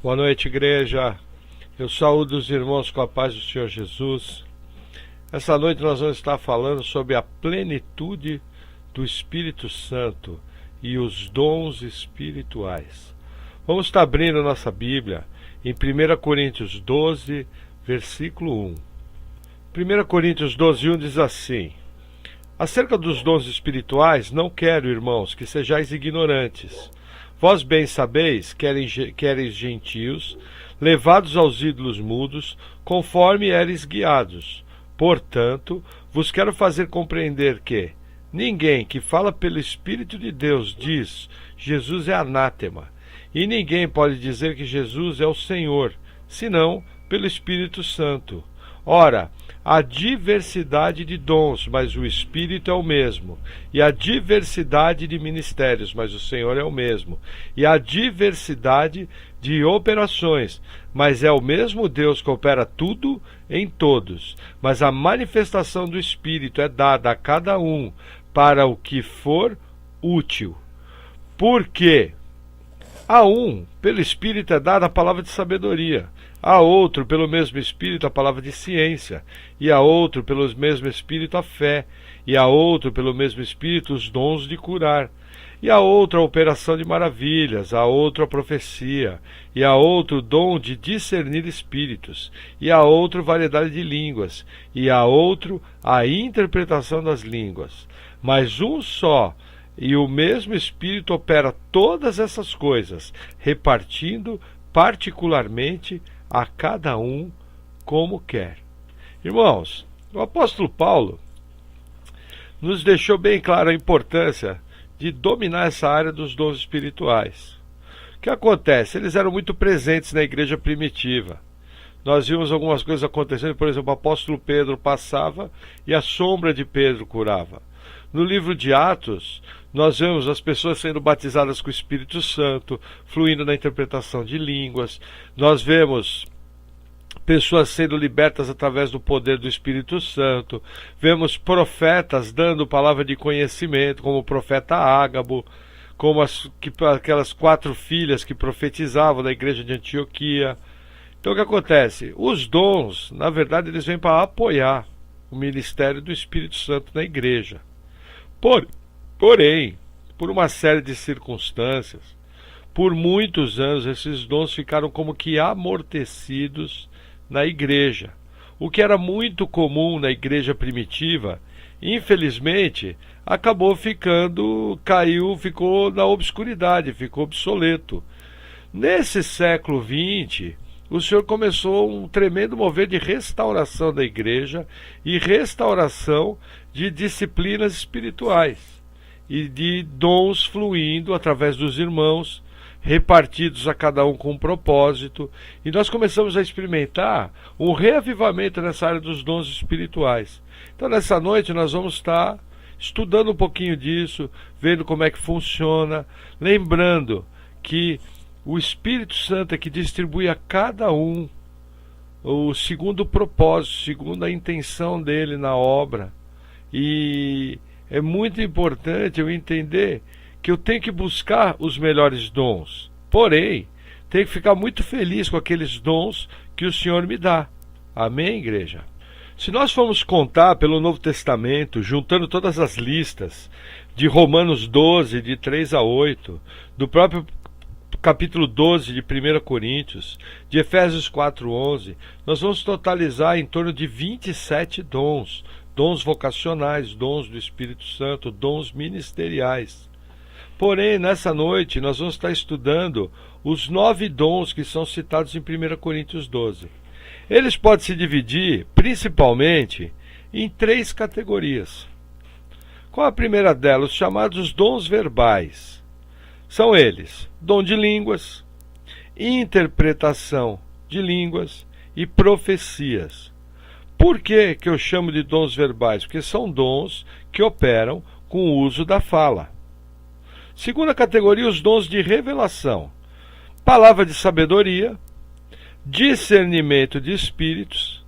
Boa noite, igreja. Eu saúdo os irmãos com a paz do Senhor Jesus. Essa noite nós vamos estar falando sobre a plenitude do Espírito Santo e os dons espirituais. Vamos estar abrindo nossa Bíblia em 1 Coríntios 12, versículo 1. 1 Coríntios 12, 1 diz assim: acerca dos dons espirituais, não quero, irmãos, que sejais ignorantes. Vós bem sabeis, queres gentios, levados aos ídolos mudos, conforme eres guiados. Portanto, vos quero fazer compreender que ninguém que fala pelo Espírito de Deus diz, Jesus é anátema, e ninguém pode dizer que Jesus é o Senhor, senão pelo Espírito Santo. Ora, há diversidade de dons, mas o Espírito é o mesmo. E há diversidade de ministérios, mas o Senhor é o mesmo. E há diversidade de operações, mas é o mesmo Deus que opera tudo em todos. Mas a manifestação do Espírito é dada a cada um para o que for útil. Porque a um, pelo Espírito é dada a palavra de sabedoria, a outro, pelo mesmo Espírito, a palavra de ciência, e a outro, pelo mesmo Espírito, a fé, e a outro, pelo mesmo Espírito, os dons de curar, e a outro, a operação de maravilhas, a outro, a profecia, e a outro, o dom de discernir espíritos, e a outro, variedade de línguas, e a outro, a interpretação das línguas. Mas um só, e o mesmo Espírito opera todas essas coisas, repartindo particularmente a cada um como quer. Irmãos, o apóstolo Paulo nos deixou bem claro a importância de dominar essa área dos dons espirituais. O que acontece? Eles eram muito presentes na igreja primitiva. Nós vimos algumas coisas acontecendo, por exemplo, o apóstolo Pedro passava e a sombra de Pedro curava. No livro de Atos, nós vemos as pessoas sendo batizadas com o Espírito Santo, fluindo na interpretação de línguas. Nós vemos pessoas sendo libertas através do poder do Espírito Santo. Vemos profetas dando palavra de conhecimento, como o profeta Ágabo, como aquelas 4 filhas que profetizavam da igreja de Antioquia. Então o que acontece? Os dons, na verdade, eles vêm para apoiar o ministério do Espírito Santo na igreja. Porém, por uma série de circunstâncias, por muitos anos esses dons ficaram como que amortecidos na igreja. O que era muito comum na igreja primitiva, infelizmente, ficou na obscuridade, ficou obsoleto. Nesse século XX, o Senhor começou um tremendo mover de restauração da igreja e restauração de disciplinas espirituais e de dons fluindo através dos irmãos, repartidos a cada um com um propósito, e nós começamos a experimentar um reavivamento nessa área dos dons espirituais. Então nessa noite nós vamos estar estudando um pouquinho disso, vendo como é que funciona, lembrando que o Espírito Santo é que distribui a cada um o segundo propósito, segundo a intenção dele na obra. E é muito importante eu entender que eu tenho que buscar os melhores dons. Porém, tenho que ficar muito feliz com aqueles dons que o Senhor me dá. Amém, igreja? Se nós formos contar pelo Novo Testamento, juntando todas as listas de Romanos 12, de 3 a 8, do próprio capítulo 12 de 1 Coríntios, de Efésios 4:11, nós vamos totalizar em torno de 27 dons, dons vocacionais, dons do Espírito Santo, dons ministeriais. Porém, nessa noite, nós vamos estar estudando os 9 dons que são citados em 1 Coríntios 12. Eles podem se dividir, principalmente, em 3 categorias. Qual a primeira delas? Os chamados dons verbais. São eles: dom de línguas, interpretação de línguas e profecias. Por que eu chamo de dons verbais? Porque são dons que operam com o uso da fala. Segunda categoria, os dons de revelação. Palavra de sabedoria, discernimento de espíritos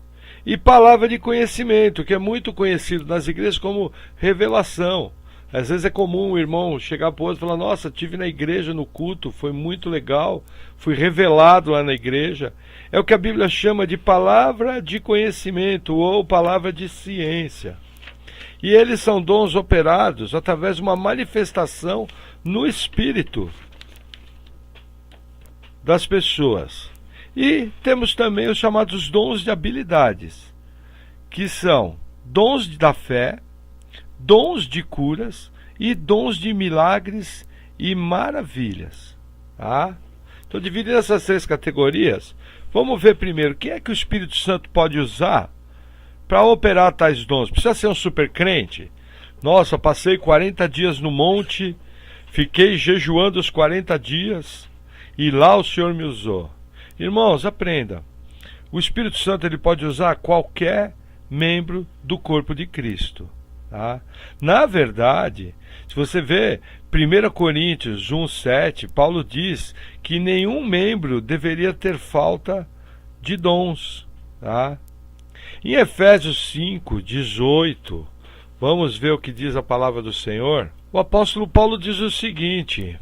e palavra de conhecimento, que é muito conhecido nas igrejas como revelação. Às vezes é comum o irmão chegar para o outro e falar: nossa, estive na igreja no culto, foi muito legal, fui revelado lá na igreja. É o que a Bíblia chama de palavra de conhecimento ou palavra de ciência. E eles são dons operados através de uma manifestação no espírito das pessoas. E temos também os chamados dons de habilidades, que são dons da fé, dons de curas e dons de milagres e maravilhas. Tá? Então, dividindo essas 3 categorias, vamos ver primeiro o que é que o Espírito Santo pode usar para operar tais dons. Precisa ser um super crente? Nossa, passei 40 dias no monte, fiquei jejuando os 40 dias e lá o Senhor me usou. Irmãos, aprenda. O Espírito Santo ele pode usar qualquer membro do corpo de Cristo. Tá? Na verdade, se você vê 1 Coríntios 1,7, Paulo diz que nenhum membro deveria ter falta de dons. Tá? Em Efésios 5,18, vamos ver o que diz a palavra do Senhor. O apóstolo Paulo diz o seguinte,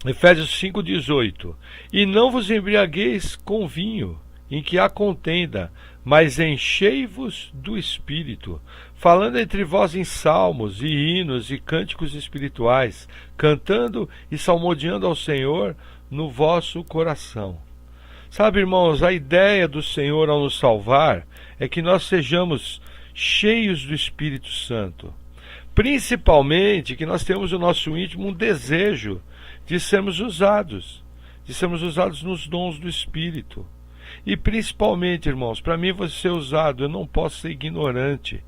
Efésios 5,18: E não vos embriagueis com vinho, em que há contenda, mas enchei-vos do Espírito, falando entre vós em salmos e hinos e cânticos espirituais, cantando e salmodiando ao Senhor no vosso coração. Sabe, irmãos, a ideia do Senhor ao nos salvar é que nós sejamos cheios do Espírito Santo. Principalmente que nós temos no nosso íntimo um desejo de sermos usados nos dons do Espírito. E principalmente, irmãos, para mim você ser usado, eu não posso ser ignorante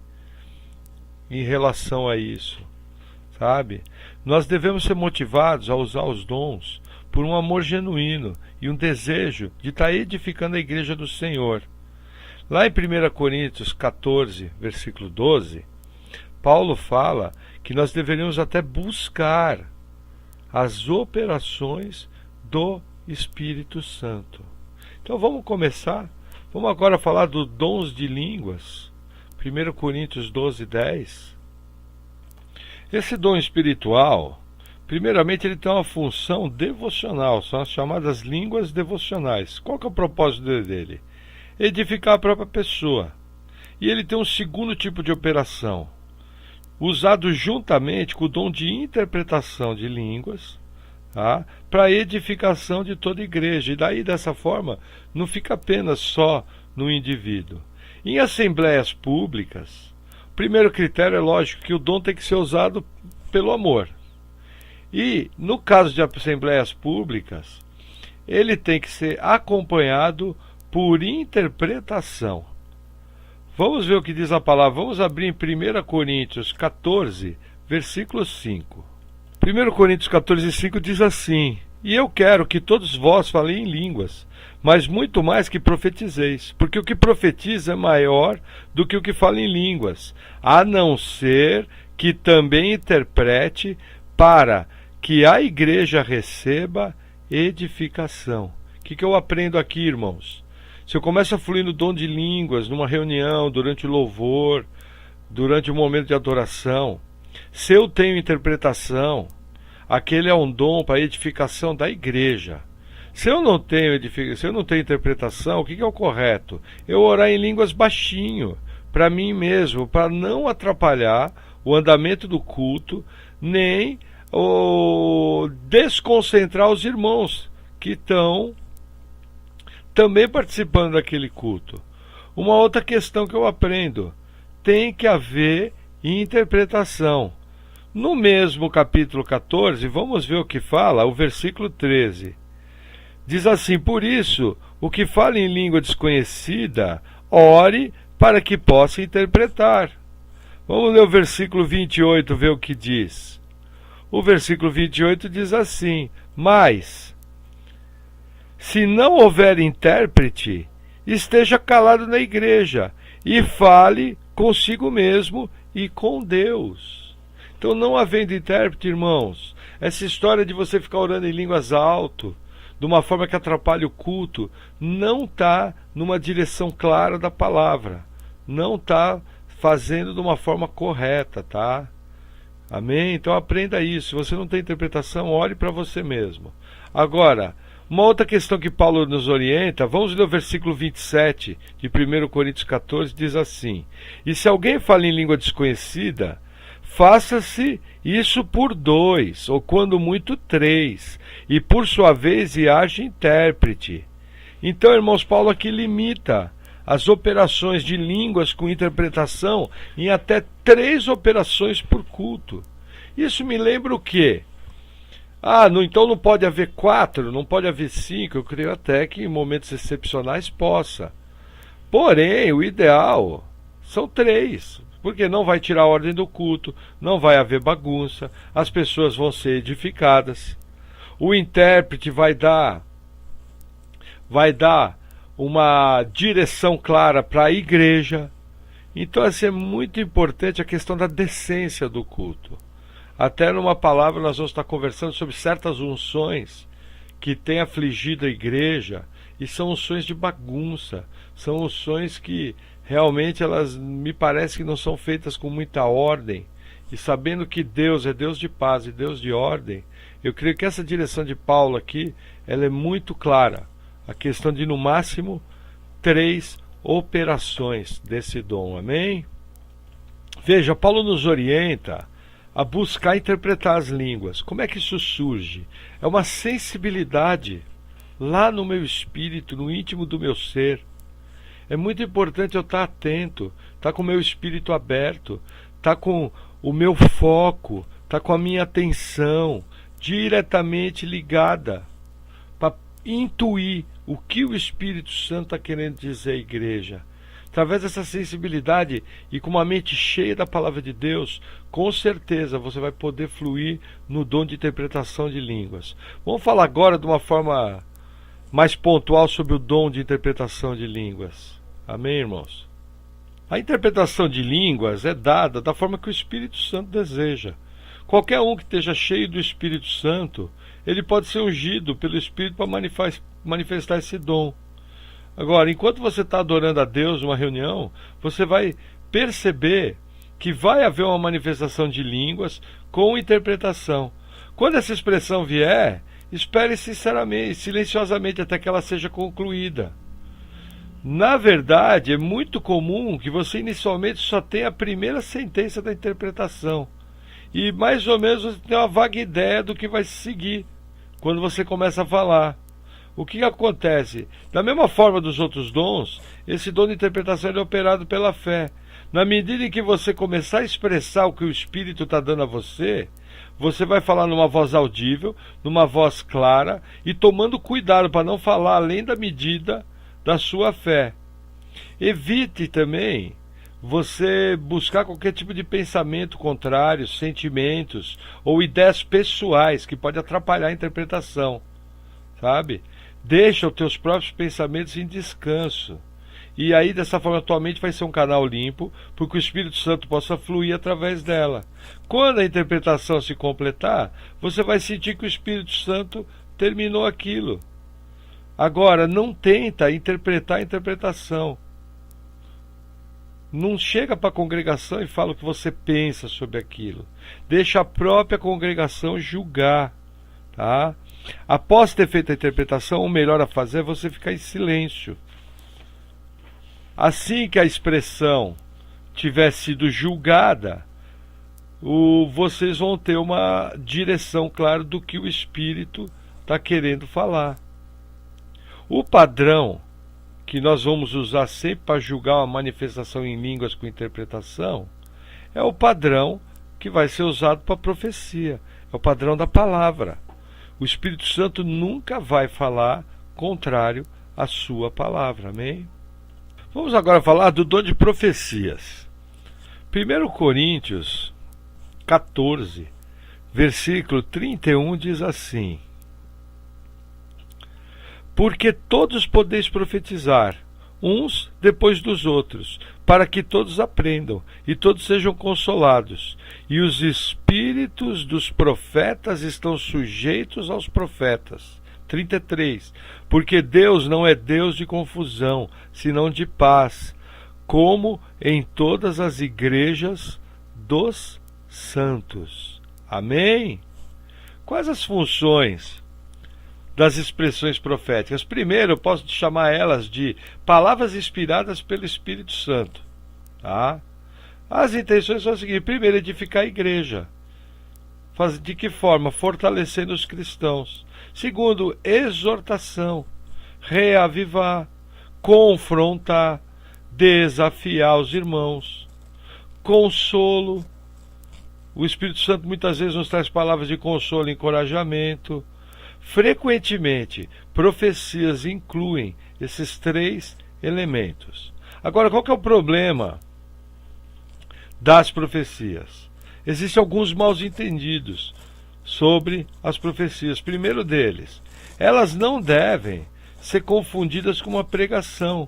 em relação a isso, sabe? Nós devemos ser motivados a usar os dons por um amor genuíno e um desejo de estar edificando a igreja do Senhor. Lá em 1 Coríntios 14, versículo 12, Paulo fala que nós deveríamos até buscar as operações do Espírito Santo. Então vamos começar. Vamos agora falar dos dons de línguas. 1 Coríntios 12, 10. Esse dom espiritual, primeiramente, ele tem uma função devocional. São as chamadas línguas devocionais. Qual que é o propósito dele? Edificar a própria pessoa. E ele tem um segundo tipo de operação, usado juntamente com o dom de interpretação de línguas, tá? Para a edificação de toda a igreja. E daí, dessa forma, não fica apenas só no indivíduo. Em assembleias públicas, o primeiro critério é lógico que o dom tem que ser usado pelo amor. E, no caso de assembleias públicas, ele tem que ser acompanhado por interpretação. Vamos ver o que diz a palavra. Vamos abrir em 1 Coríntios 14, versículo 5. 1 Coríntios 14, 5 diz assim: E eu quero que todos vós falem em línguas, mas muito mais que profetizeis, porque o que profetiza é maior do que o que fala em línguas, a não ser que também interprete, para que a igreja receba edificação. O que eu aprendo aqui, irmãos? Se eu começo a fluir no dom de línguas, numa reunião, durante o louvor, durante o momento de adoração, se eu tenho interpretação, aquele é um dom para a edificação da igreja. Se eu não tenho interpretação, o que é o correto? Eu orar em línguas baixinho, para mim mesmo, para não atrapalhar o andamento do culto, nem desconcentrar os irmãos que estão também participando daquele culto. Uma outra questão que eu aprendo: tem que haver interpretação. No mesmo capítulo 14, vamos ver o que fala, o versículo 13. Diz assim: Por isso, o que fala em língua desconhecida, ore para que possa interpretar. Vamos ler o versículo 28, ver o que diz. O versículo 28 diz assim: Mas, se não houver intérprete, esteja calado na igreja e fale consigo mesmo e com Deus. Então, não havendo intérprete, irmãos, essa história de você ficar orando em línguas alto, de uma forma que atrapalha o culto, não está numa direção clara da palavra, não está fazendo de uma forma correta, tá? Amém? Então aprenda isso. Se você não tem interpretação, olhe para você mesmo. Agora, uma outra questão que Paulo nos orienta, vamos ler o versículo 27 de 1 Coríntios 14, diz assim: E se alguém fala em língua desconhecida, faça-se isso por 2, ou quando muito 3, e por sua vez haja intérprete. Então, irmãos, Paulo aqui limita as operações de línguas com interpretação em até 3 operações por culto. Isso me lembra o quê? Então não pode haver 4, não pode haver 5, eu creio até que em momentos excepcionais possa. Porém, o ideal são 3, porque não vai tirar a ordem do culto, não vai haver bagunça, as pessoas vão ser edificadas. O intérprete vai dar uma direção clara para a igreja. Então, assim, é muito importante a questão da decência do culto. Até numa palavra nós vamos estar conversando sobre certas unções que têm afligido a igreja, e são unções de bagunça, são unções que realmente elas me parece que não são feitas com muita ordem, e sabendo que Deus é Deus de paz e Deus de ordem, eu creio que essa direção de Paulo aqui, ela é muito clara, a questão de no máximo 3 operações desse dom, amém? Veja, Paulo nos orienta a buscar interpretar as línguas. Como é que isso surge? É uma sensibilidade lá no meu espírito, no íntimo do meu ser. É muito importante eu estar atento, estar com o meu espírito aberto, estar com o meu foco, estar com a minha atenção diretamente ligada para intuir o que o Espírito Santo está querendo dizer à igreja. Através dessa sensibilidade e com uma mente cheia da palavra de Deus, com certeza você vai poder fluir no dom de interpretação de línguas. Vamos falar agora de uma forma mais pontual sobre o dom de interpretação de línguas. Amém, irmãos? A interpretação de línguas é dada da forma que o Espírito Santo deseja. Qualquer um que esteja cheio do Espírito Santo, ele pode ser ungido pelo Espírito para manifestar esse dom. Agora, enquanto você está adorando a Deus numa reunião, você vai perceber que vai haver uma manifestação de línguas com interpretação. Quando essa expressão vier, espere sinceramente, silenciosamente até que ela seja concluída. Na verdade, é muito comum que você inicialmente só tenha a primeira sentença da interpretação. E mais ou menos você tem uma vaga ideia do que vai seguir quando você começa a falar. O que acontece? Da mesma forma dos outros dons, esse dom de interpretação é operado pela fé. Na medida em que você começar a expressar o que o Espírito está dando a você, você vai falar numa voz audível, numa voz clara, e tomando cuidado para não falar além da medida da sua fé. Evite também você buscar qualquer tipo de pensamento contrário, sentimentos ou ideias pessoais que pode atrapalhar a interpretação, sabe? Deixa os teus próprios pensamentos em descanso. E aí, dessa forma, a tua mente vai ser um canal limpo, porque o Espírito Santo possa fluir através dela. Quando a interpretação se completar, você vai sentir que o Espírito Santo terminou aquilo. Agora, não tenta interpretar a interpretação. Não chega para a congregação e fala o que você pensa sobre aquilo. Deixa a própria congregação julgar, tá? Após ter feito a interpretação, o melhor a fazer é você ficar em silêncio. Assim que a expressão tiver sido julgada, vocês vão ter uma direção clara do que o Espírito está querendo falar. O padrão que nós vamos usar sempre para julgar uma manifestação em línguas com interpretação é o padrão que vai ser usado para a profecia, é o padrão da palavra. O Espírito Santo nunca vai falar contrário à sua palavra, amém? Vamos agora falar do dom de profecias. 1 Coríntios 14, versículo 31 diz assim: Porque todos podeis profetizar, uns depois dos outros, para que todos aprendam e todos sejam consolados. E os espíritos dos profetas estão sujeitos aos profetas. 33. Porque Deus não é Deus de confusão, senão de paz, como em todas as igrejas dos santos. Amém? Quais as funções das expressões proféticas? Primeiro, eu posso chamar elas de palavras inspiradas pelo Espírito Santo. Tá? As intenções são as seguintes. Primeiro, edificar a igreja. De que forma? Fortalecendo os cristãos. Segundo, exortação. Reavivar. Confrontar. Desafiar os irmãos. Consolo. O Espírito Santo muitas vezes nos traz palavras de consolo e encorajamento. Frequentemente, profecias incluem esses três elementos. Agora, qual que é o problema das profecias? Existem alguns maus entendidos sobre as profecias. Primeiro deles, elas não devem ser confundidas com uma pregação.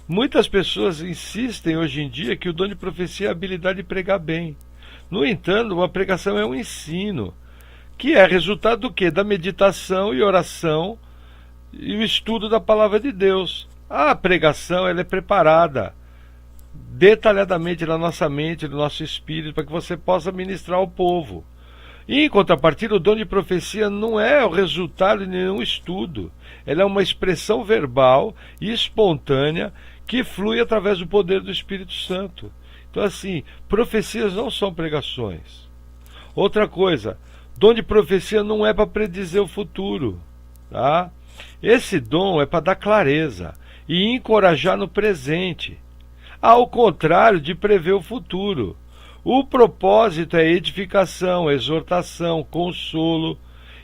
Muitas pessoas insistem hoje em dia que o dom de profecia é a habilidade de pregar bem. No entanto, uma pregação é um ensino, que é resultado do quê? Da meditação e oração e o estudo da palavra de Deus. A pregação ela é preparada detalhadamente na nossa mente, no nosso espírito, para que você possa ministrar ao povo. E, em contrapartida, o dom de profecia não é o resultado de nenhum estudo. Ela é uma expressão verbal e espontânea que flui através do poder do Espírito Santo. Então, assim, profecias não são pregações. Outra coisa, dom de profecia não é para predizer o futuro. Tá? Esse dom é para dar clareza e encorajar no presente, ao contrário de prever o futuro. O propósito é edificação, exortação, consolo,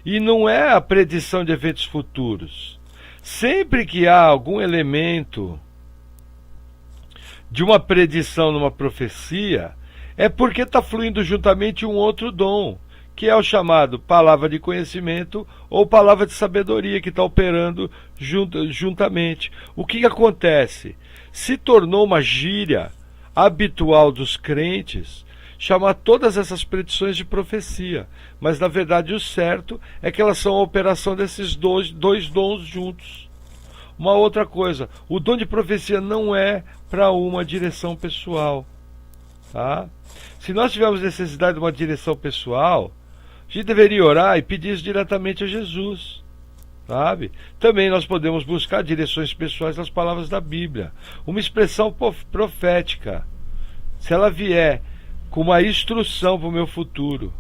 e não é a predição de eventos futuros. Sempre que há algum elemento de uma predição numa profecia, é porque está fluindo juntamente um outro dom, que é o chamado palavra de conhecimento ou palavra de sabedoria, que está operando juntamente. O que acontece? Se tornou uma gíria habitual dos crentes chamar todas essas predições de profecia, mas na verdade o certo é que elas são a operação desses dois dons juntos. Uma outra coisa, o dom de profecia não é para uma direção pessoal. Tá? Se nós tivermos necessidade de uma direção pessoal, a gente deveria orar e pedir isso diretamente a Jesus. Sabe? Também nós podemos buscar direções pessoais nas palavras da Bíblia. Uma expressão profética, se ela vier com uma instrução para o meu futuro,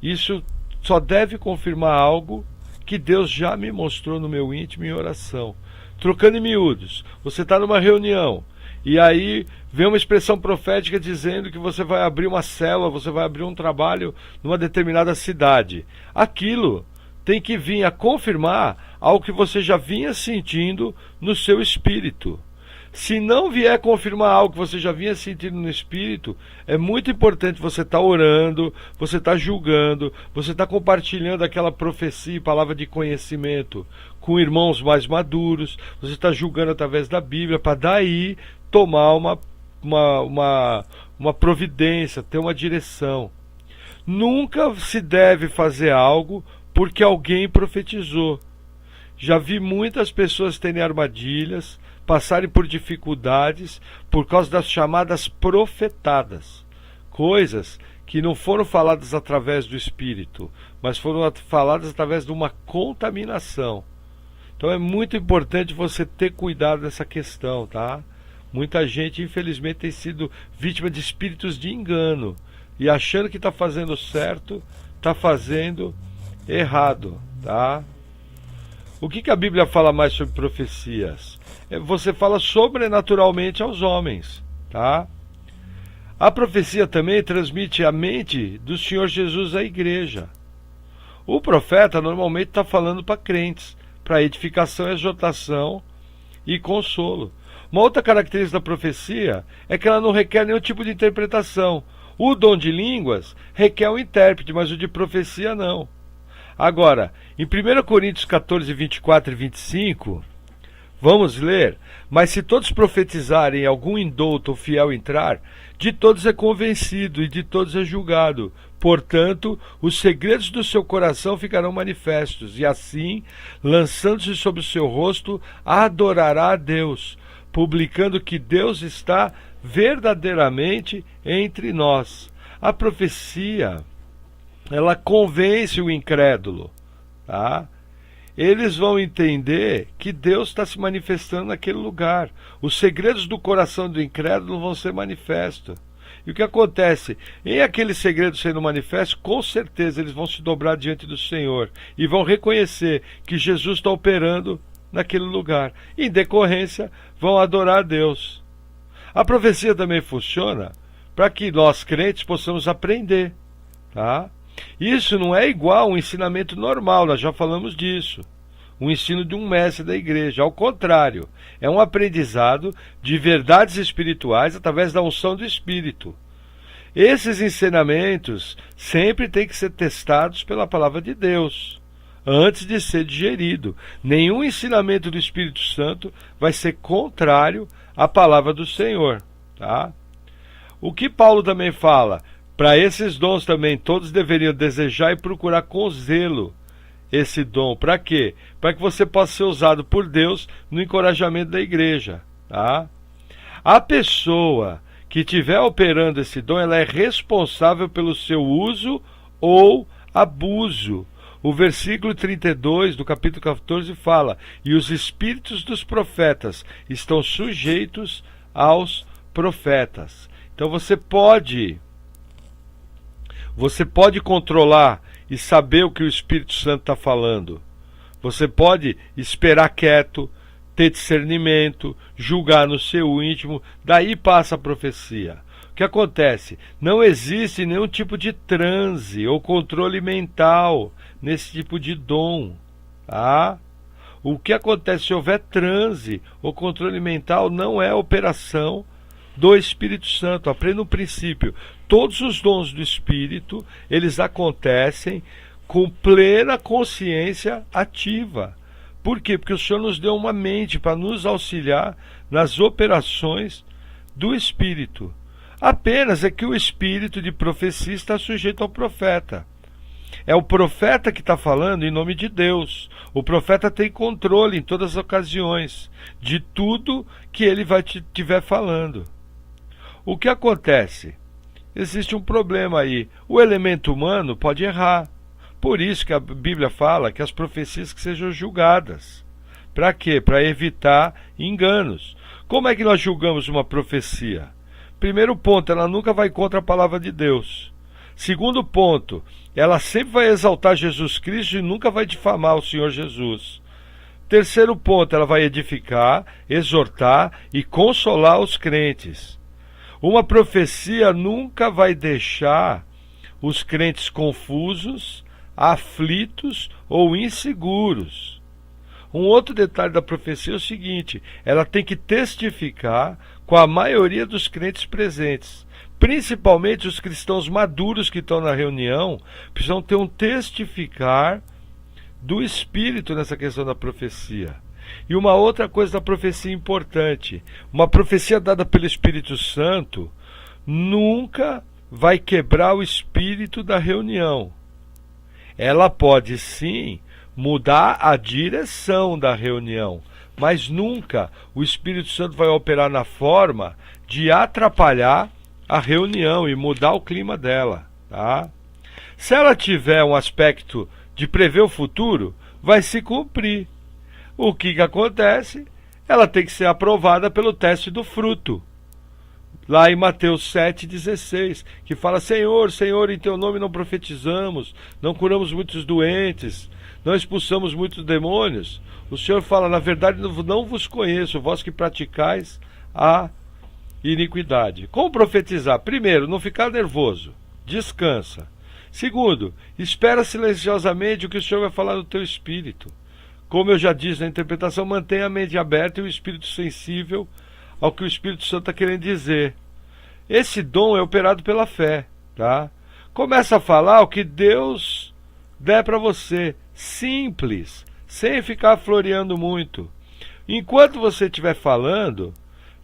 isso só deve confirmar algo que Deus já me mostrou no meu íntimo em oração. Trocando em miúdos, você está numa reunião e aí vem uma expressão profética dizendo que você vai abrir uma célula, você vai abrir um trabalho numa determinada cidade. Aquilo tem que vir a confirmar algo que você já vinha sentindo no seu espírito. Se não vier confirmar algo que você já vinha sentindo no espírito, é muito importante você estar orando, você estar julgando, você estar compartilhando aquela profecia e palavra de conhecimento com irmãos mais maduros, você está julgando através da Bíblia, para daí tomar uma providência, ter uma direção. Nunca se deve fazer algo porque alguém profetizou. Já vi muitas pessoas terem armadilhas, passarem por dificuldades por causa das chamadas profetadas. Coisas que não foram faladas através do Espírito, mas foram faladas através de uma contaminação. Então é muito importante você ter cuidado nessa questão, tá? Muita gente, infelizmente, tem sido vítima de espíritos de engano e achando que está fazendo certo, está fazendo errado, tá? O que a Bíblia fala mais sobre profecias? Você fala sobrenaturalmente aos homens, tá? A profecia também transmite a mente do Senhor Jesus à igreja. O profeta normalmente está falando para crentes, para edificação, exortação e consolo. Uma outra característica da profecia é que ela não requer nenhum tipo de interpretação. O dom de línguas requer um intérprete, mas o de profecia não. Agora, em 1 Coríntios 14, 24 e 25, vamos ler: mas se todos profetizarem e algum indouto ou fiel entrar, de todos é convencido e de todos é julgado. Portanto, os segredos do seu coração ficarão manifestos, e assim, lançando-se sobre o seu rosto, adorará a Deus, publicando que Deus está verdadeiramente entre nós. A profecia, ela convence o incrédulo, tá? Eles vão entender que Deus está se manifestando naquele lugar. Os segredos do coração do incrédulo vão ser manifestos. E o que acontece? Em aquele segredo sendo manifesto, com certeza eles vão se dobrar diante do Senhor e vão reconhecer que Jesus está operando naquele lugar. Em decorrência, vão adorar a Deus. A profecia também funciona para que nós, crentes, possamos aprender, tá? Isso não é igual um ensinamento normal, nós já falamos disso. O ensino de um mestre da igreja. Ao contrário, é um aprendizado de verdades espirituais através da unção do Espírito. Esses ensinamentos sempre têm que ser testados pela palavra de Deus, antes de ser digerido. Nenhum ensinamento do Espírito Santo vai ser contrário à palavra do Senhor, tá? O que Paulo também fala? Para esses dons também, todos deveriam desejar e procurar com zelo esse dom. Para quê? Para que você possa ser usado por Deus no encorajamento da igreja, tá? A pessoa que estiver operando esse dom, ela é responsável pelo seu uso ou abuso. O versículo 32 do capítulo 14 fala: e os espíritos dos profetas estão sujeitos aos profetas. Então você pode controlar e saber o que o Espírito Santo está falando. Você pode esperar quieto, ter discernimento, julgar no seu íntimo, daí passa a profecia. O que acontece? Não existe nenhum tipo de transe ou controle mental nesse tipo de dom, tá? O que acontece se houver transe ou controle mental não é operação do Espírito Santo. Aprenda um princípio: todos os dons do Espírito, eles acontecem com plena consciência ativa. Por quê? Porque o Senhor nos deu uma mente para nos auxiliar nas operações do Espírito. Apenas é que o espírito de profecia está sujeito ao profeta. É o profeta que está falando em nome de Deus. O profeta tem controle em todas as ocasiões de tudo que ele estiver falando. O que acontece? Existe um problema aí. O elemento humano pode errar. Por isso que a Bíblia fala que as profecias que sejam julgadas. Para quê? Para evitar enganos. Como é que nós julgamos uma profecia? Primeiro ponto, ela nunca vai contra a palavra de Deus. Segundo ponto, ela sempre vai exaltar Jesus Cristo e nunca vai difamar o Senhor Jesus. Terceiro ponto, ela vai edificar, exortar e consolar os crentes. Uma profecia nunca vai deixar os crentes confusos, aflitos ou inseguros. Um outro detalhe da profecia é o seguinte: ela tem que testificar com a maioria dos crentes presentes. Principalmente os cristãos maduros que estão na reunião precisam ter um testificar do Espírito nessa questão da profecia. E uma outra coisa da profecia importante: uma profecia dada pelo Espírito Santo nunca vai quebrar o espírito da reunião. Ela pode sim mudar a direção da reunião, mas nunca o Espírito Santo vai operar na forma de atrapalhar a reunião e mudar o clima dela, tá? Se ela tiver um aspecto de prever o futuro, vai se cumprir. O que acontece? Ela tem que ser aprovada pelo teste do fruto. Lá em Mateus 7,16, que fala: Senhor, Senhor, em teu nome não profetizamos, não curamos muitos doentes, não expulsamos muitos demônios. O Senhor fala: na verdade não vos conheço, vós que praticais a iniquidade. Como profetizar? Primeiro, não ficar nervoso, descansa. Segundo, espera silenciosamente o que o Senhor vai falar no teu espírito. Como eu já disse na interpretação, mantenha a mente aberta e o espírito sensível ao que o Espírito Santo está querendo dizer. Esse dom é operado pela fé, tá? Começa a falar o que Deus der para você, simples, sem ficar floreando muito. Enquanto você estiver falando,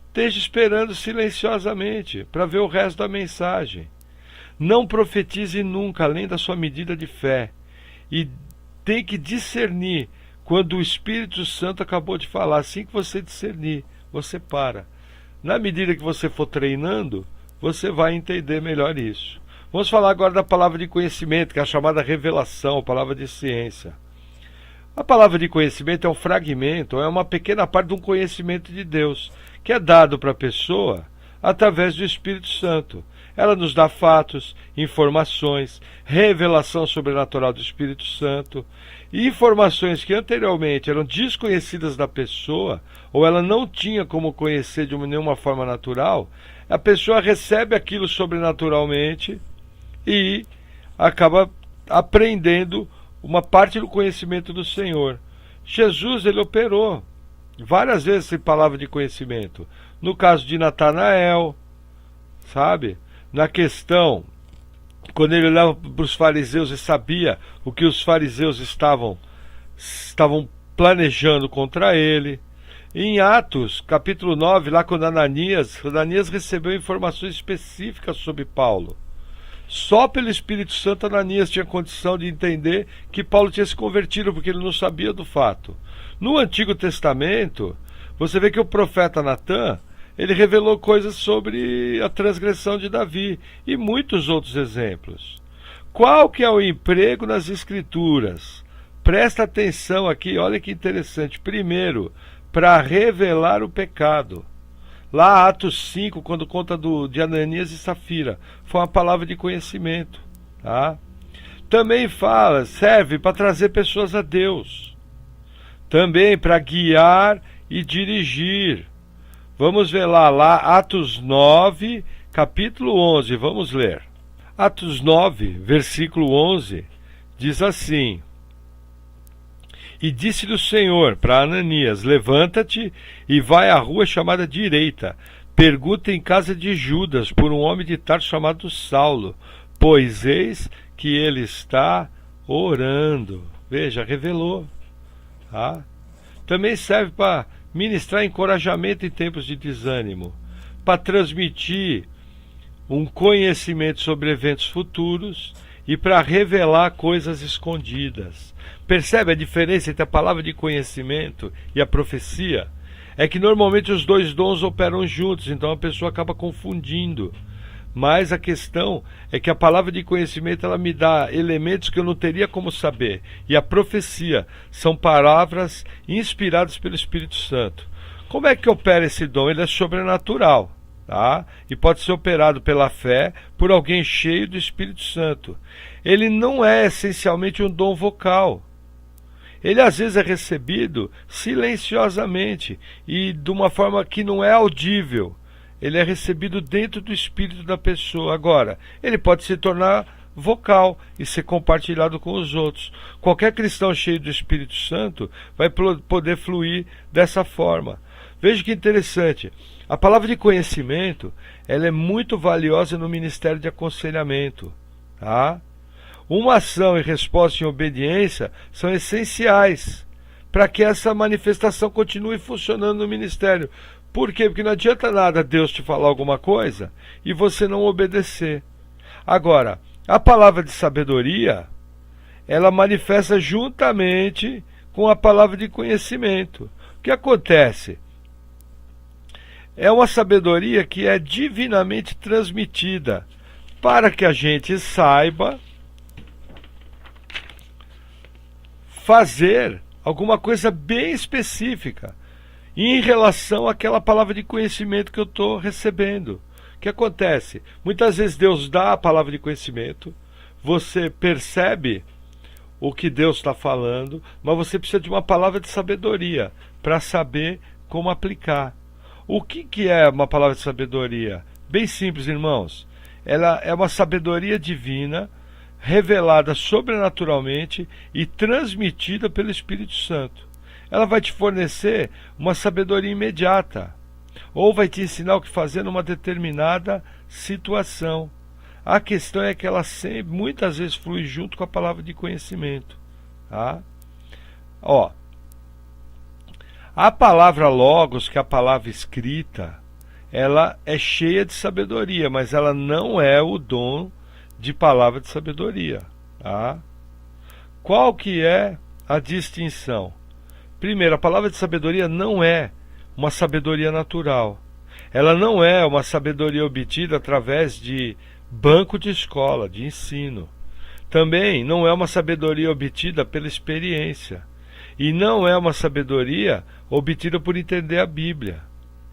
esteja esperando silenciosamente para ver o resto da mensagem. Não profetize nunca além da sua medida de fé. E tem que discernir quando o Espírito Santo acabou de falar. Assim que você discernir, você para. Na medida que você for treinando, você vai entender melhor isso. Vamos falar agora da palavra de conhecimento, que é a chamada revelação, a palavra de ciência. A palavra de conhecimento é um fragmento, é uma pequena parte de um conhecimento de Deus, que é dado para a pessoa através do Espírito Santo. Ela nos dá fatos, informações, revelação sobrenatural do Espírito Santo, e informações que anteriormente eram desconhecidas da pessoa, ou ela não tinha como conhecer de nenhuma forma natural, a pessoa recebe aquilo sobrenaturalmente e acaba aprendendo uma parte do conhecimento do Senhor. Jesus, ele operou várias vezes essa palavra de conhecimento. No caso de Natanael, sabe? Na questão, quando ele olhava para os fariseus e sabia o que os fariseus estavam planejando contra ele. Em Atos, capítulo 9, lá quando Ananias recebeu informações específicas sobre Paulo. Só pelo Espírito Santo Ananias tinha condição de entender que Paulo tinha se convertido, porque ele não sabia do fato. No Antigo Testamento, você vê que o profeta Natã, ele revelou coisas sobre a transgressão de Davi e muitos outros exemplos. Qual que é o emprego nas Escrituras? Presta atenção aqui, olha que interessante. Primeiro, para revelar o pecado. Lá, Atos 5, quando conta de Ananias e Safira, foi uma palavra de conhecimento. Tá? Também serve para trazer pessoas a Deus. Também para guiar e dirigir. Vamos ver lá, Atos 9, capítulo 11, vamos ler. Atos 9, versículo 11, diz assim: E disse-lhe o Senhor para Ananias: Levanta-te e vai à rua chamada Direita. Pergunta em casa de Judas por um homem de Tarso chamado Saulo, pois eis que ele está orando. Veja, revelou. Tá? Também serve para ministrar encorajamento em tempos de desânimo, para transmitir um conhecimento sobre eventos futuros e para revelar coisas escondidas. Percebe a diferença entre a palavra de conhecimento e a profecia? É que normalmente os dois dons operam juntos, então a pessoa acaba confundindo. Mas a questão é que a palavra de conhecimento ela me dá elementos que eu não teria como saber. E a profecia são palavras inspiradas pelo Espírito Santo. Como é que opera esse dom? Ele é sobrenatural. Tá? E pode ser operado pela fé por alguém cheio do Espírito Santo. Ele não é essencialmente um dom vocal. Ele às vezes é recebido silenciosamente e de uma forma que não é audível. Ele é recebido dentro do espírito da pessoa. Agora, ele pode se tornar vocal e ser compartilhado com os outros. Qualquer cristão cheio do Espírito Santo vai poder fluir dessa forma. Veja que interessante. A palavra de conhecimento, ela é muito valiosa no ministério de aconselhamento. Tá? Uma ação e resposta em obediência são essenciais para que essa manifestação continue funcionando no ministério. Por quê? Porque não adianta nada Deus te falar alguma coisa e você não obedecer. Agora, a palavra de sabedoria, ela manifesta juntamente com a palavra de conhecimento. O que acontece? É uma sabedoria que é divinamente transmitida para que a gente saiba fazer alguma coisa bem específica em relação àquela palavra de conhecimento que eu estou recebendo. O que acontece? Muitas vezes Deus dá a palavra de conhecimento, você percebe o que Deus está falando, mas você precisa de uma palavra de sabedoria para saber como aplicar. O que é uma palavra de sabedoria? Bem simples, irmãos. Ela é uma sabedoria divina, revelada sobrenaturalmente e transmitida pelo Espírito Santo. Ela vai te fornecer uma sabedoria imediata, ou vai te ensinar o que fazer numa determinada situação. A questão é que ela sempre, muitas vezes, flui junto com a palavra de conhecimento. Tá? A palavra logos, que é a palavra escrita, ela é cheia de sabedoria, mas ela não é o dom de palavra de sabedoria. Tá? Qual que é a distinção? Primeiro, a palavra de sabedoria não é uma sabedoria natural. Ela não é uma sabedoria obtida através de banco de escola, de ensino. Também não é uma sabedoria obtida pela experiência. E não é uma sabedoria obtida por entender a Bíblia.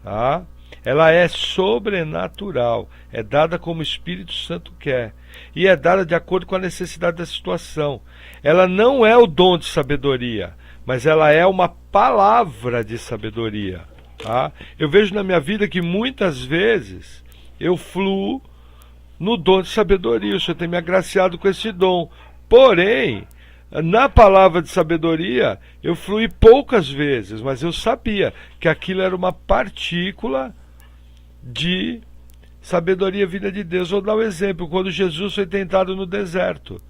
Tá? Ela é sobrenatural, é dada como o Espírito Santo quer. E é dada de acordo com a necessidade da situação. Ela não é o dom de sabedoria, mas ela é uma palavra de sabedoria. Tá? Eu vejo na minha vida que muitas vezes eu fluo no dom de sabedoria. O Senhor tem me agraciado com esse dom. Porém, na palavra de sabedoria, eu fluí poucas vezes, mas eu sabia que aquilo era uma partícula de sabedoria vinda de Deus. Vou dar um exemplo. Quando Jesus foi tentado no deserto,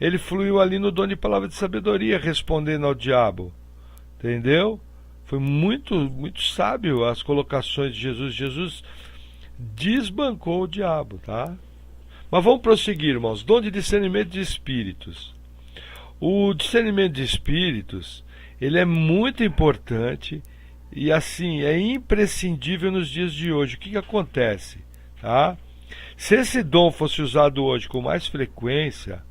ele fluiu ali no dom de palavra de sabedoria, respondendo ao diabo. Entendeu? Foi muito sábio as colocações de Jesus. Jesus desbancou o diabo, tá? Mas vamos prosseguir, irmãos. Dom de discernimento de espíritos. O discernimento de espíritos, ele é muito importante e assim, é imprescindível nos dias de hoje. O que acontece? Tá? Se esse dom fosse usado hoje com mais frequência,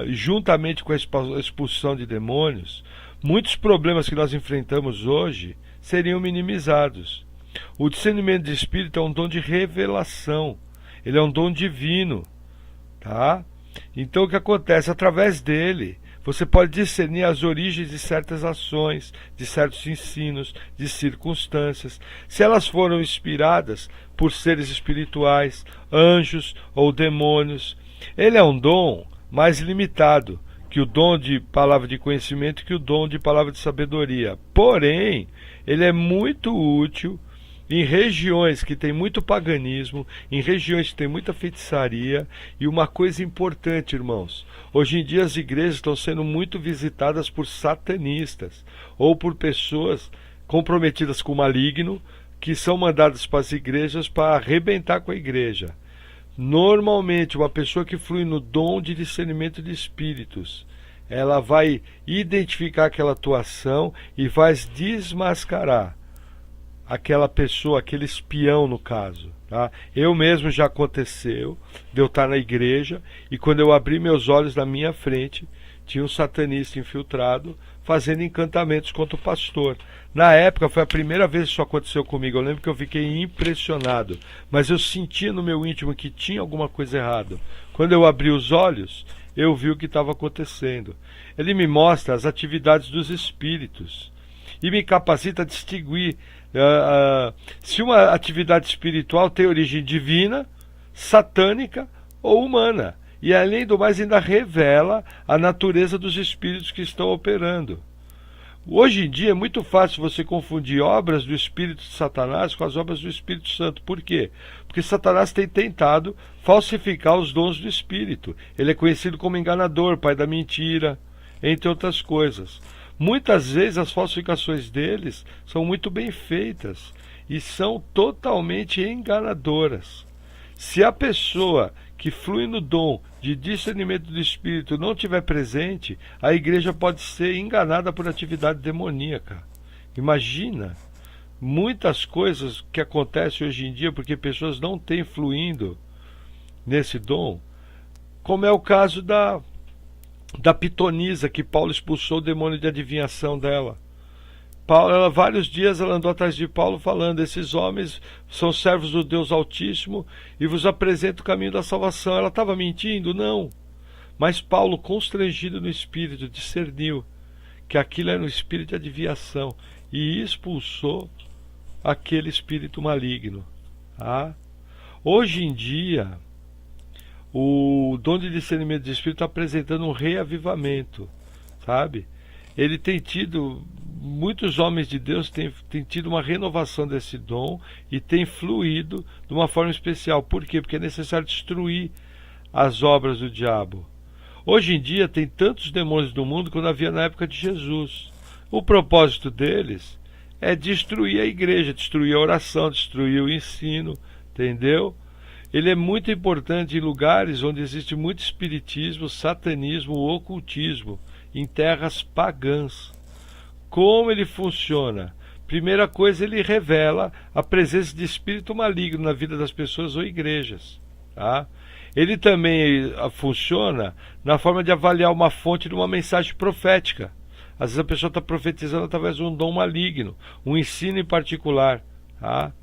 juntamente com a expulsão de demônios, muitos problemas que nós enfrentamos hoje seriam minimizados. O discernimento de espírito é um dom de revelação. Ele é um dom divino, tá? Então o que acontece? Através dele, você pode discernir as origens de certas ações, de certos ensinos, de circunstâncias, se elas foram inspiradas por seres espirituais, anjos ou demônios. Ele é um dom mais limitado que o dom de palavra de conhecimento, que o dom de palavra de sabedoria. Porém, ele é muito útil em regiões que tem muito paganismo, em regiões que tem muita feitiçaria. E uma coisa importante, irmãos, hoje em dia as igrejas estão sendo muito visitadas por satanistas ou por pessoas comprometidas com o maligno, que são mandadas para as igrejas para arrebentar com a igreja. Normalmente, uma pessoa que flui no dom de discernimento de espíritos, ela vai identificar aquela atuação e vai desmascarar aquela pessoa, aquele espião no caso. Tá? Eu mesmo já aconteceu de eu estar na igreja e quando eu abri meus olhos na minha frente, tinha um satanista infiltrado fazendo encantamentos contra o pastor. Na época foi a primeira vez que isso aconteceu comigo. Eu lembro que eu fiquei impressionado, mas eu sentia no meu íntimo que tinha alguma coisa errada. Quando eu abri os olhos, eu vi o que estava acontecendo. Ele me mostra as atividades dos espíritos e me capacita a distinguir se uma atividade espiritual tem origem divina, satânica ou humana. E além do mais ainda revela a natureza dos espíritos que estão operando. Hoje em dia é muito fácil você confundir obras do espírito de Satanás com as obras do Espírito Santo. Por quê? Porque Satanás tem tentado falsificar os dons do espírito. Ele é conhecido como enganador, pai da mentira, entre outras coisas. Muitas vezes as falsificações deles são muito bem feitas e são totalmente enganadoras. Se a pessoa que flui no dom de discernimento do espírito não estiver presente, a igreja pode ser enganada por atividade demoníaca. Imagina muitas coisas que acontecem hoje em dia porque pessoas não têm fluindo nesse dom, como é o caso da pitonisa, que Paulo expulsou o demônio de adivinhação dela. Vários dias ela andou atrás de Paulo falando: esses homens são servos do Deus Altíssimo e vos apresento o caminho da salvação. Ela estava mentindo? Não. Mas Paulo, constrangido no espírito, discerniu que aquilo era um espírito de adivinhação e expulsou aquele espírito maligno. Tá? Hoje em dia, o dom de discernimento de espírito está apresentando um reavivamento, sabe? Ele tem tido, muitos homens de Deus têm tido uma renovação desse dom e tem fluído de uma forma especial. Por quê? Porque é necessário destruir as obras do diabo. Hoje em dia tem tantos demônios no mundo quanto havia na época de Jesus. O propósito deles é destruir a igreja, destruir a oração, destruir o ensino, entendeu? Ele é muito importante em lugares onde existe muito espiritismo, satanismo, ocultismo, em terras pagãs. Como ele funciona? Primeira coisa, ele revela a presença de espírito maligno na vida das pessoas ou igrejas. tá? Ele também funciona na forma de avaliar uma fonte de uma mensagem profética. Às vezes a pessoa está profetizando através de um dom maligno, um ensino em particular, tá?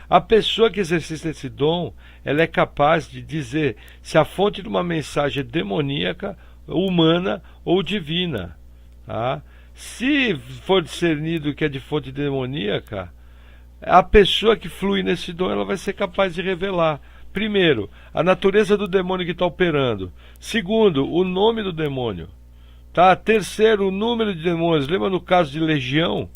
A pessoa que exercita esse dom, ela é capaz de dizer se a fonte de uma mensagem é demoníaca, humana ou divina, tá? Se for discernido que é de fonte demoníaca, a pessoa que flui nesse dom, ela vai ser capaz de revelar, primeiro, a natureza do demônio que está operando. Segundo, o nome do demônio. Tá? Terceiro, o número de demônios. Lembra no caso de Legião?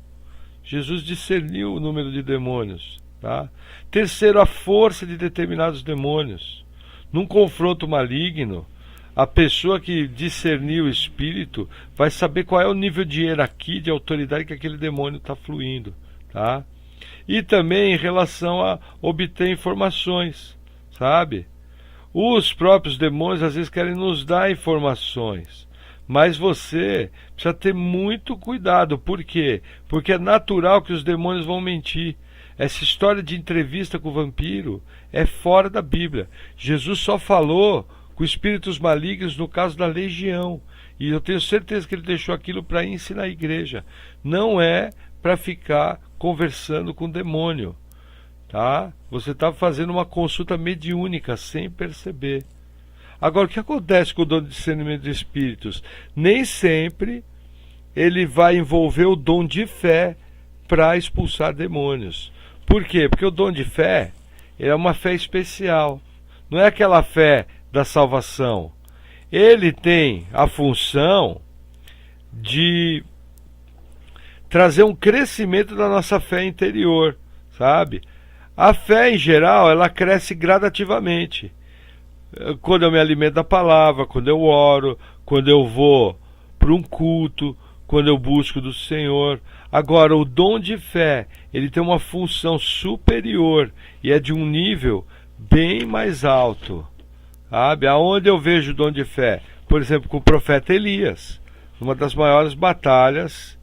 Jesus discerniu o número de demônios. Tá? Terceiro, a força de determinados demônios. Num confronto maligno, a pessoa que discernir o espírito vai saber qual é o nível de hierarquia, de autoridade que aquele demônio está fluindo. Tá? E também em relação a obter informações, sabe? Os próprios demônios às vezes querem nos dar informações, mas você precisa ter muito cuidado. Por quê? Porque é natural que os demônios vão mentir. Essa história de entrevista com o vampiro é fora da Bíblia. Jesus só falou com espíritos malignos no caso da Legião, e eu tenho certeza que ele deixou aquilo para ensinar a igreja. Não é para ficar conversando com o demônio, tá? Você está fazendo uma consulta mediúnica sem perceber. Agora, o que acontece com o dom de discernimento de espíritos? Nem sempre ele vai envolver o dom de fé para expulsar demônios. Por quê? Porque o dom de fé é uma fé especial. Não é aquela fé da salvação. Ele tem a função de trazer um crescimento da nossa fé interior, sabe? A fé, em geral, ela cresce gradativamente. Quando eu me alimento da palavra, quando eu oro, quando eu vou para um culto, quando eu busco do Senhor. Agora, o dom de fé, ele tem uma função superior e é de um nível bem mais alto, sabe? Aonde eu vejo o dom de fé? Por exemplo, com o profeta Elias, uma das maiores batalhas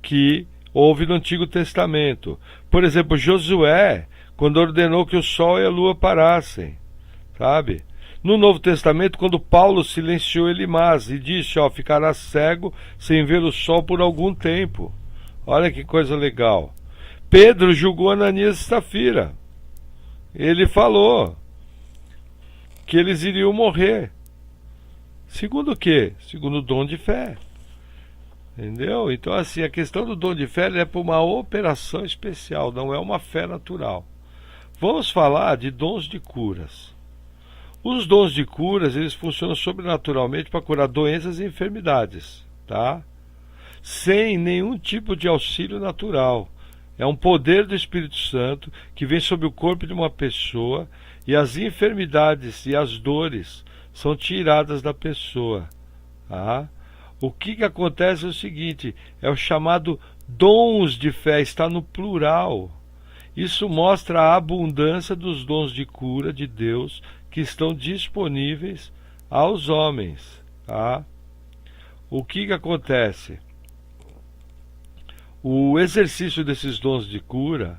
que houve no Antigo Testamento. Por exemplo, Josué, quando ordenou que o sol e a lua parassem, sabe? No Novo Testamento, quando Paulo silenciou Elimás e disse, ó, ficará cego sem ver o sol por algum tempo. Olha que coisa legal. Pedro julgou Ananias e Safira. Ele falou que eles iriam morrer. Segundo o quê? Segundo o dom de fé. Entendeu? Então, assim, a questão do dom de fé é para uma operação especial, não é uma fé natural. Vamos falar de dons de curas. Os dons de curas, eles funcionam sobrenaturalmente para curar doenças e enfermidades, tá? Sem nenhum tipo de auxílio natural. É um poder do Espírito Santo que vem sobre o corpo de uma pessoa e as enfermidades e as dores são tiradas da pessoa, tá? O que acontece é o seguinte, é o chamado dons de fé, está no plural. Isso mostra a abundância dos dons de cura de Deus que estão disponíveis aos homens, tá? O que acontece? O exercício desses dons de cura,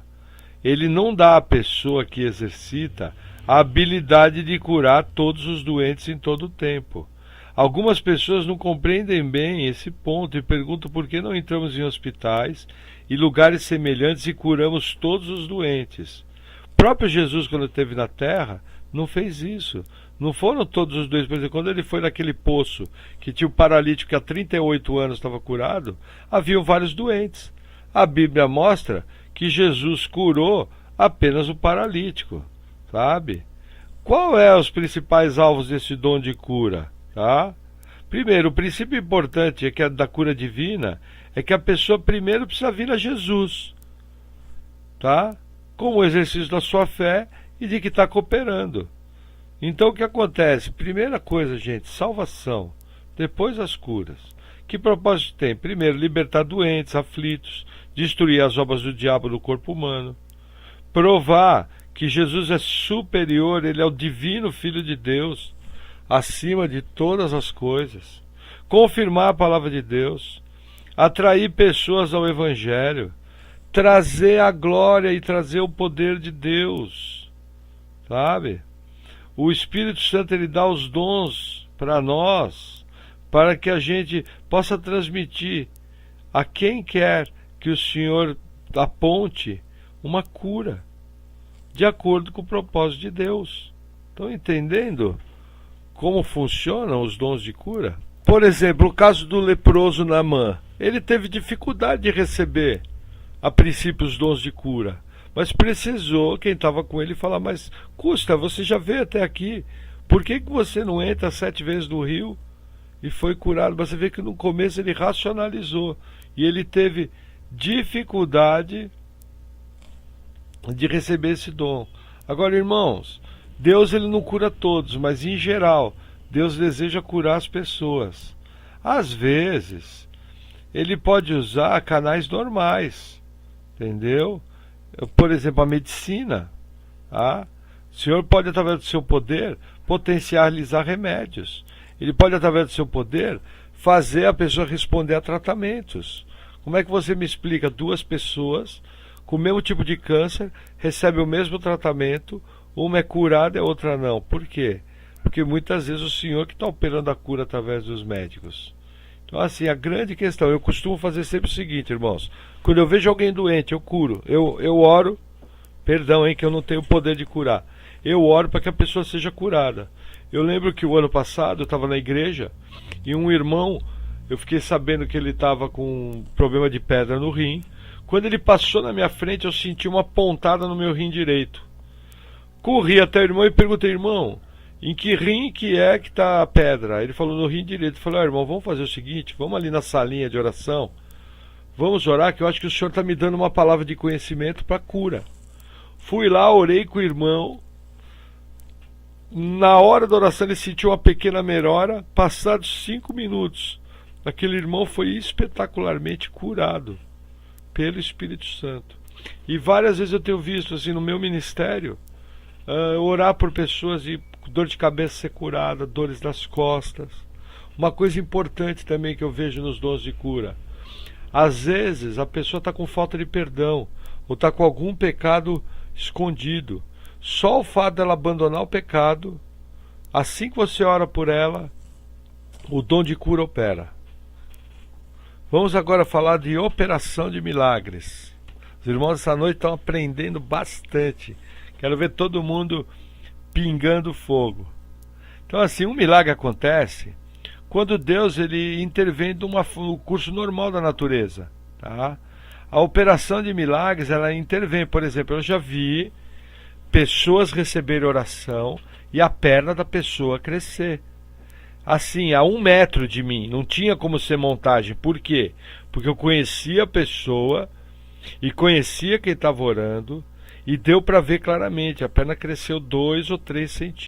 ele não dá à pessoa que exercita a habilidade de curar todos os doentes em todo o tempo. Algumas pessoas não compreendem bem esse ponto e perguntam por que não entramos em hospitais e lugares semelhantes e curamos todos os doentes. O próprio Jesus, quando esteve na terra, não fez isso. Não foram todos os doentes. Por exemplo, quando ele foi naquele poço que tinha o paralítico que há 38 anos estava curado, haviam vários doentes. A Bíblia mostra que Jesus curou apenas o paralítico, sabe? Qual é os principais alvos desse dom de cura? Tá? Primeiro, o princípio importante é que da cura divina é que a pessoa primeiro precisa vir a Jesus, tá? Com o exercício da sua fé e de que está cooperando. Então o que acontece? Primeira coisa, gente, salvação, depois as curas. Que propósito tem? Primeiro, libertar doentes, aflitos, destruir as obras do diabo no corpo humano, provar que Jesus é superior, ele é o divino Filho de Deus, acima de todas as coisas, confirmar a palavra de Deus, atrair pessoas ao Evangelho, trazer a glória e trazer o poder de Deus, sabe? O Espírito Santo, ele dá os dons para nós, para que a gente possa transmitir a quem quer que o Senhor aponte uma cura, de acordo com o propósito de Deus. Estão entendendo como funcionam os dons de cura? Por exemplo, o caso do leproso Naamã. Ele teve dificuldade de receber, a princípio, os dons de cura. Mas precisou, quem estava com ele, falar, mas custa, você já veio até aqui. Por que você não entra 7 vezes no rio e foi curado? Você vê que no começo ele racionalizou. E ele teve dificuldade de receber esse dom. Agora, irmãos, Deus, ele não cura todos, mas em geral, Deus deseja curar as pessoas. Às vezes, ele pode usar canais normais, entendeu? Por exemplo, a medicina. Tá? O Senhor pode, através do seu poder, potencializar remédios. Ele pode, através do seu poder, fazer a pessoa responder a tratamentos. Como é que você me explica 2 pessoas com o mesmo tipo de câncer, recebem o mesmo tratamento, uma é curada e a outra não? Por quê? Porque muitas vezes o Senhor que está operando a cura através dos médicos. Então, assim, a grande questão, eu costumo fazer sempre o seguinte, irmãos. Quando eu vejo alguém doente, eu curo. Eu oro, perdão, que eu não tenho o poder de curar. Eu oro para que a pessoa seja curada. Eu lembro que o ano passado eu estava na igreja e um irmão, eu fiquei sabendo que ele estava com um problema de pedra no rim. Quando ele passou na minha frente, eu senti uma pontada no meu rim direito. Corri até o irmão e perguntei, irmão, em que rim que é que está a pedra? Ele falou, no rim direito. Eu falei, irmão, vamos fazer o seguinte, vamos ali na salinha de oração, vamos orar, que eu acho que o Senhor está me dando uma palavra de conhecimento para cura. Fui lá, orei com o irmão. Na hora da oração ele sentiu uma pequena melhora. Passados 5 minutos, aquele irmão foi espetacularmente curado pelo Espírito Santo. E várias vezes eu tenho visto assim no meu ministério, orar por pessoas e dor de cabeça ser curada, dores nas costas. Uma coisa importante também que eu vejo nos dons de cura, às vezes a pessoa está com falta de perdão ou está com algum pecado escondido. Só o fato dela abandonar o pecado, assim que você ora por ela, o dom de cura opera. Vamos agora falar de operação de milagres. Os irmãos essa noite estão aprendendo bastante. Quero ver todo mundo pingando fogo. Então, assim, um milagre acontece quando Deus ele intervém no curso normal da natureza. Tá? A operação de milagres, ela intervém. Por exemplo, eu já vi pessoas receberem oração e a perna da pessoa crescer. Assim, a 1 metro de mim, não tinha como ser montagem. Por quê? Porque eu conhecia a pessoa e conhecia quem estava orando e deu para ver claramente, a perna cresceu 2 ou 3 centímetros.